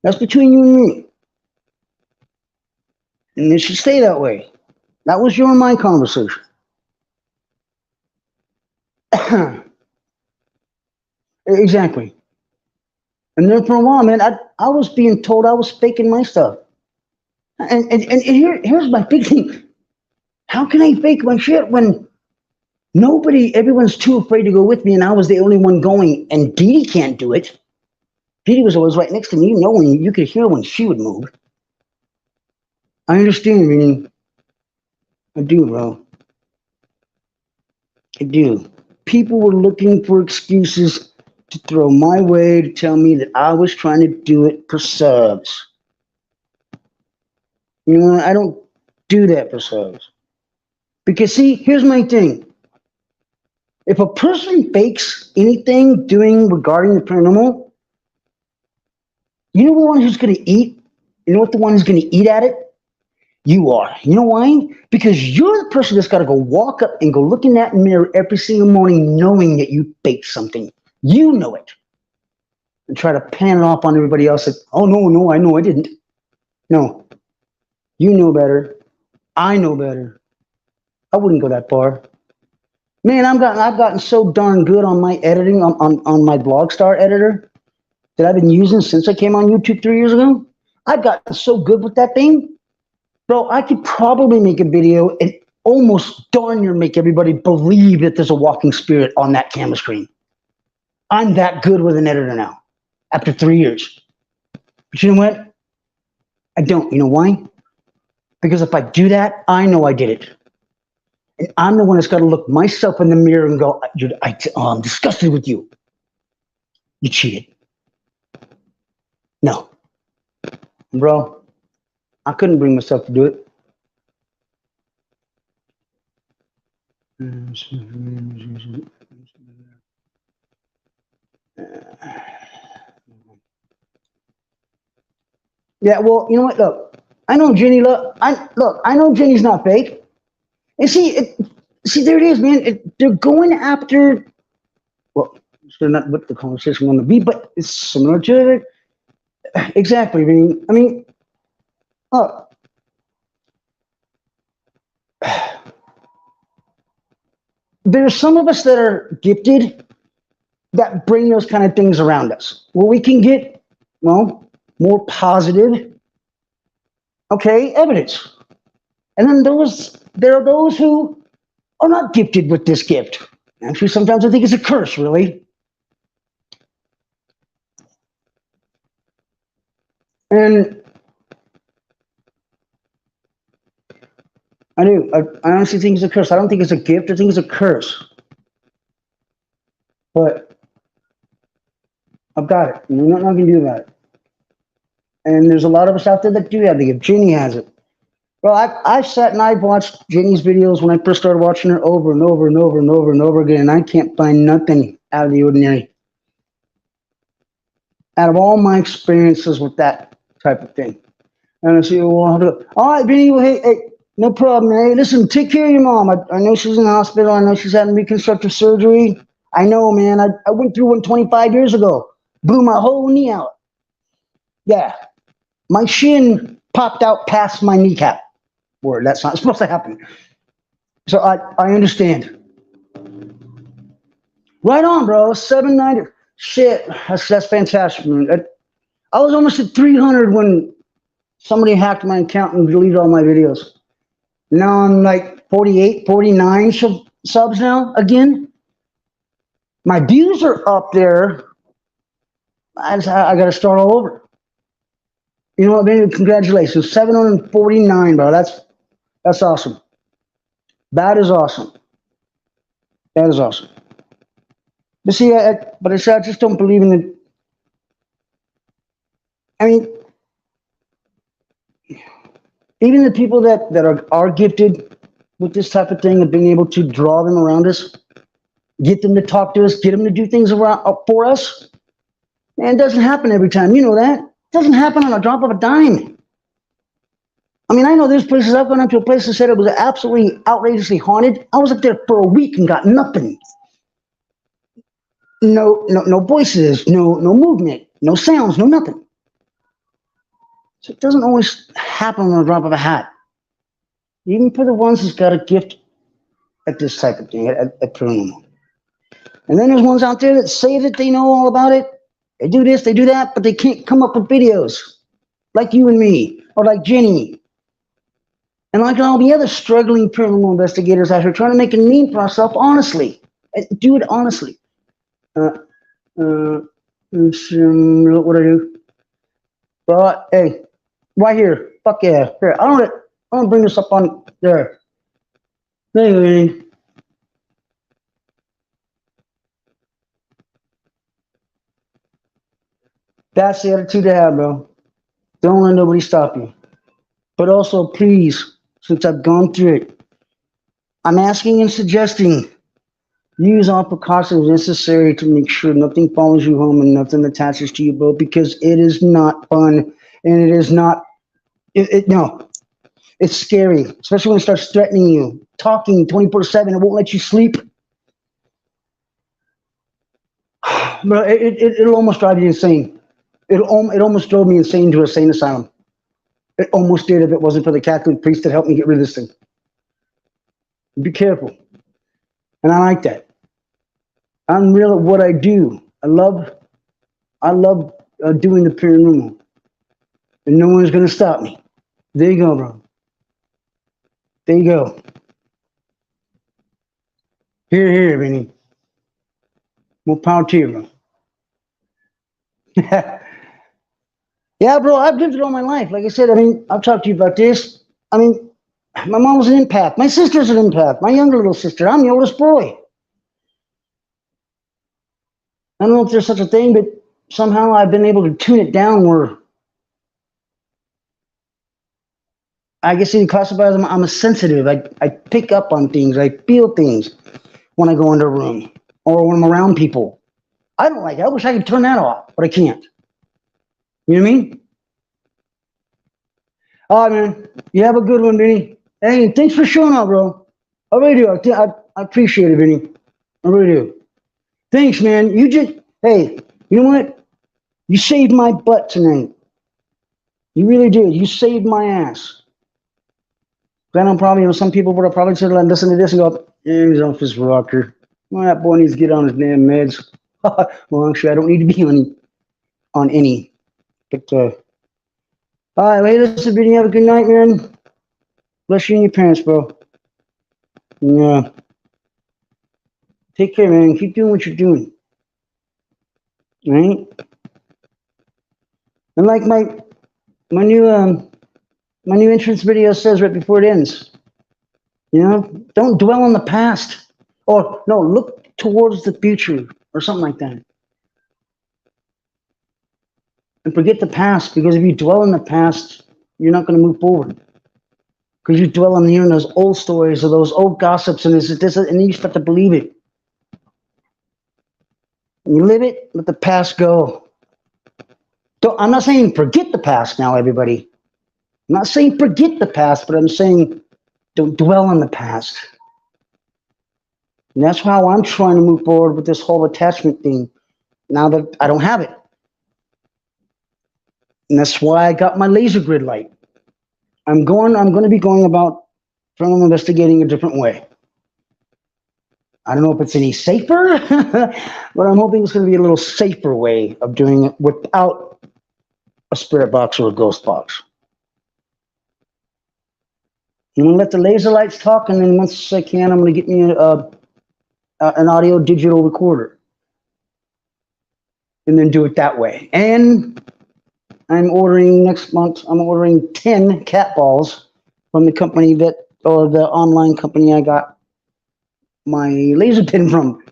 That's between you and me. And it should stay that way. That was your and my conversation. Exactly. And then for a while, man, I was being told I was faking my stuff. And here's my big thing. How can I fake my shit when everyone's too afraid to go with me, and I was the only one going, and Dee Dee can't do it. Dee Dee was always right next to me. When you could hear when she would move. I understand, meaning I do, bro. I do. People were looking for excuses to throw my way to tell me that I was trying to do it for subs. I don't do that for subs. Because see, here's my thing. If a person fakes anything doing regarding the paranormal, you know the one who's going to eat? You know what the one who's going to eat at it? You are. You know why? Because you're the person that's got to go walk up and go look in that mirror every single morning knowing that you faked something. You know it. And try to pan it off on everybody else that, oh, no, I know I didn't. No. You know better. I know better. I wouldn't go that far. Man, I've gotten so darn good on my editing on my Blogstar editor that I've been using since I came on YouTube 3 years ago. I've gotten so good with that thing. Bro, I could probably make a video and almost darn near make everybody believe that there's a walking spirit on that camera screen. I'm that good with an editor now, after 3 years. But you know what? I don't. You know why? Because if I do that, I know I did it. And I'm the one that's got to look myself in the mirror and go, I'm disgusted with you. You cheated. No. Bro, I couldn't bring myself to do it. Yeah, well, you know what? Look, I know Jenny. I know Jenny's not fake. And see, there it is, man. They're going after. Well, they're not what the conversation want to be, but it's similar to it. Exactly. I mean, oh, there's some of us that are gifted that bring those kind of things around us, where we can get, well, more positive, okay, evidence. And then there are those who are not gifted with this gift. Actually, sometimes I think it's a curse, really. And I do. I honestly think it's a curse. I don't think it's a gift. I think it's a curse. But I've got it. There's nothing I can do about it. And there's a lot of us out there that do have the gift. Jeannie has it. Well, I sat and I watched Jenny's videos when I first started watching her over and over and over and over and over again, and I can't find nothing out of the ordinary. Out of all my experiences with that type of thing. And I say, well, all right, Vinny, well, hey, no problem. Hey, listen, take care of your mom. I know she's in the hospital. I know she's having reconstructive surgery. I know, man. I went through one 25 years ago. Blew my whole knee out. Yeah. My shin popped out past my kneecap. Word, that's not supposed to happen. So I understand. Right on, bro. 790. Shit, that's fantastic, man. I was almost at 300 when somebody hacked my account and deleted all my videos. Now I'm like 48, 49 subs now again. My views are up there. I got to start all over. You know what, man? Congratulations. 749, bro. That's awesome. That is awesome. That is awesome. But see, but I just don't believe in it. I mean, even the people that are gifted with this type of thing of being able to draw them around us, get them to talk to us, get them to do things around for us. Man, it doesn't happen every time. You know that. It doesn't happen on a drop of a dime. I mean, I know there's places I've gone up to a place and said it was absolutely outrageously haunted. I was up there for a week and got nothing. No voices, no movement, no sounds, no nothing. So it doesn't always happen on a drop of a hat. Even for the ones that's got a gift at this type of thing, at paranormal. And then there's ones out there that say that they know all about it. They do this, they do that, but they can't come up with videos. Like you and me, or like Jenny. And like all the other struggling paranormal investigators out here trying to make a name for ourselves honestly. Do it honestly. What I do? But hey, right here. Fuck yeah. Here, I want to bring this up on there. There you go. That's the attitude to have, bro. Don't let nobody stop you. But also, please, since I've gone through it, I'm asking and suggesting use all precautions necessary to make sure nothing follows you home and nothing attaches to you, bro, because it is not fun and it is not, no, it's scary, especially when it starts threatening you, talking 24/7, it won't let you sleep. Bro, it'll almost drive you insane. It almost drove me insane to a sane asylum. It almost did if it wasn't for the Catholic priest that helped me get rid of this thing. Be careful. And I like that. I'm real at what I do. I love doing the paranormal. And no one's going to stop me. There you go, bro. There you go. Here, Vinny. More power to you, bro. Yeah, bro, I've lived it all my life. Like I said, I mean, I'll talk to you about this. I mean, my mom was an empath. My sister's an empath. My younger little sister. I'm the oldest boy. I don't know if there's such a thing, but somehow I've been able to tune it down where I guess you can classify as I'm a sensitive. I pick up on things. I feel things when I go into a room or when I'm around people. I don't like it. I wish I could turn that off, but I can't. You know what I mean? All right, man. You have a good one, Vinny. Hey, thanks for showing up, bro. I really do. I appreciate it, Vinny. I really do. Thanks, man. Hey, you know what? You saved my butt tonight. You really did. You saved my ass. I know probably some people would have probably said, listen to this and go, he's off his rocker. Well, that boy needs to get on his damn meds. Well, actually, I don't need to be on any. But, all right, hey, listen, Vinny, have a good night, man. Bless you and your parents, bro. Yeah. Take care, man. Keep doing what you're doing. All right? And like my new entrance video says right before it ends, you know, don't dwell on the past. Or, no, look towards the future or something like that. And forget the past, because if you dwell in the past, you're not going to move forward. because you dwell on hearing those old stories or those old gossips, and and then you start to believe it. And you live it, let the past go. I'm not saying forget the past now, everybody. I'm not saying forget the past, but I'm saying don't dwell on the past. And that's how I'm trying to move forward with this whole attachment thing now that I don't have it. And that's why I got my laser grid light. I'm going to be going about paranormal investigating a different way. I don't know if it's any safer, but I'm hoping it's going to be a little safer way of doing it without a spirit box or a ghost box. I'm going to let the laser lights talk, and then once I can, I'm going to get me an audio digital recorder. And then do it that way. And I'm ordering next month, I'm ordering 10 cat balls from the company the online company I got my laser pin from.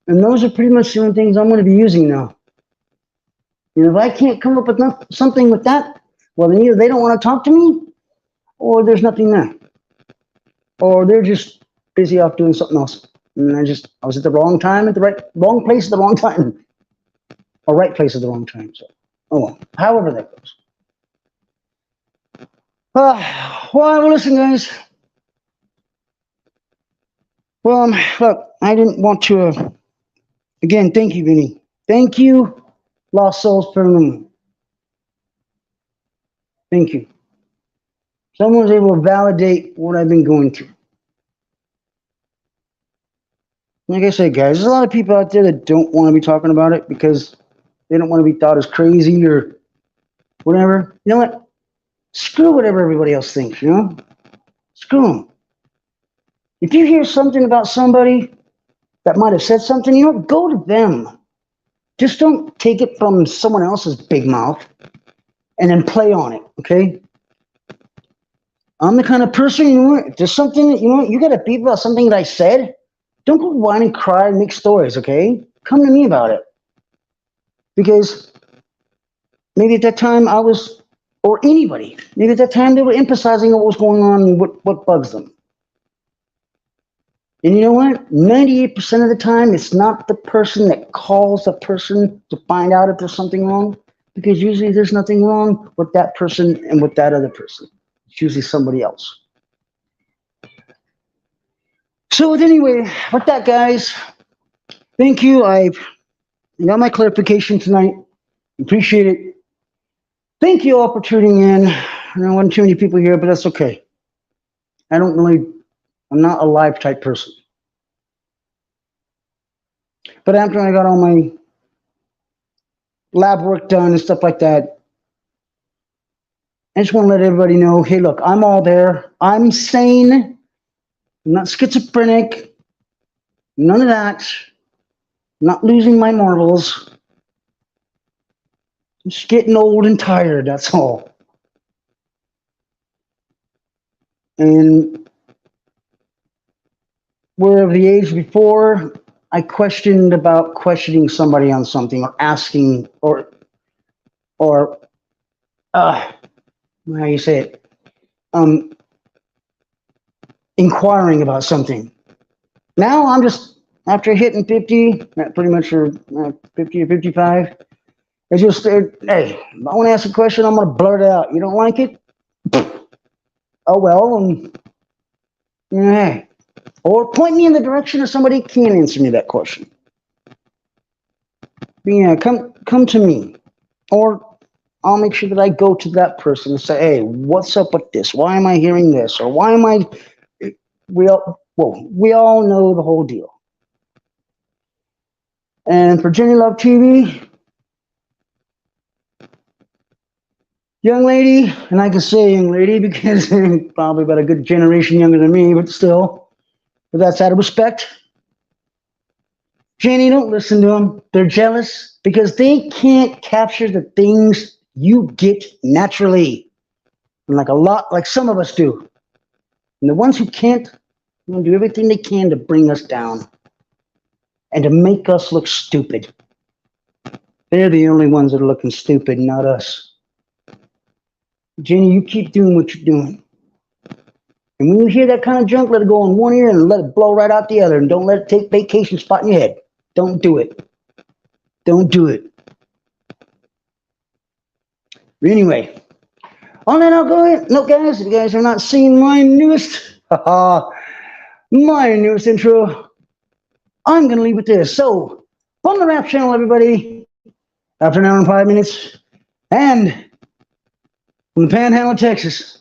And those are pretty much the only things I'm going to be using now. And if I can't come up with something with that, well, then either they don't want to talk to me, or there's nothing there. Or they're just busy off doing something else. And I was at the wrong time, wrong place at the wrong time. Or right place at the wrong time. So, well, however that goes. Well, listen, guys. Well, look, I didn't want to, again, thank you, Vinny. Thank you, Lost Souls Paranormal. Thank you. Someone was able to validate what I've been going through. Like I said, guys, there's a lot of people out there that don't want to be talking about it because they don't want to be thought as crazy or whatever. You know what? Screw whatever everybody else thinks, you know? Screw them. If you hear something about somebody that might have said something, you know, go to them. Just don't take it from someone else's big mouth and then play on it, okay? I'm the kind of person, you know what, if there's something, you know, you got to beef about something that I said, don't go whine and cry and make stories, okay? Come to me about it. Because maybe at that time I was, or anybody, maybe at that time they were emphasizing what was going on and what bugs them. And you know what? 98% of the time, it's not the person that calls the person to find out if there's something wrong, because usually there's nothing wrong with that person and with that other person. It's usually somebody else. So anyway, with that, guys, thank you. I got my clarification tonight. Appreciate it. Thank you all for tuning in. I don't want too many people here, but that's okay. I'm not a live type person. But after I got all my lab work done and stuff like that, I just want to let everybody know, hey, look, I'm all there. I'm sane. I'm not schizophrenic. None of that. I'm not losing my marbles. I'm just getting old and tired, that's all. And where of the age before, I questioned about questioning somebody on something or asking or how you say it, inquiring about something. Now I'm just, after hitting 50, pretty much, or 50 or 55, I just said, hey, if I want to ask a question, I'm going to blurt it out. You don't like it? Oh, well, hey. Or point me in the direction of somebody who can answer me that question. Yeah, come to me. Or I'll make sure that I go to that person and say, hey, what's up with this? Why am I hearing this? Or why am I... We all know the whole deal. And for Jenny Love TV, young lady, and I can say young lady because probably about a good generation younger than me, but still, but that's out of respect. Jenny, don't listen to them. They're jealous because they can't capture the things you get naturally. And like some of us do. And the ones who can't, will do everything they can to bring us down and to make us look stupid. They're the only ones that are looking stupid, not us. Jenny, you keep doing what you're doing. And when you hear that kind of junk, let it go in one ear and let it blow right out the other. And don't let it take vacation spot in your head. Don't do it. Don't do it. Anyway, on that note, guys, if you guys are not seeing my newest intro, I'm going to leave it there. So, on the Rap Channel, everybody, after an hour and 5 minutes, and from the Panhandle of Texas,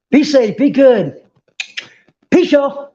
be safe, be good. Peace, y'all.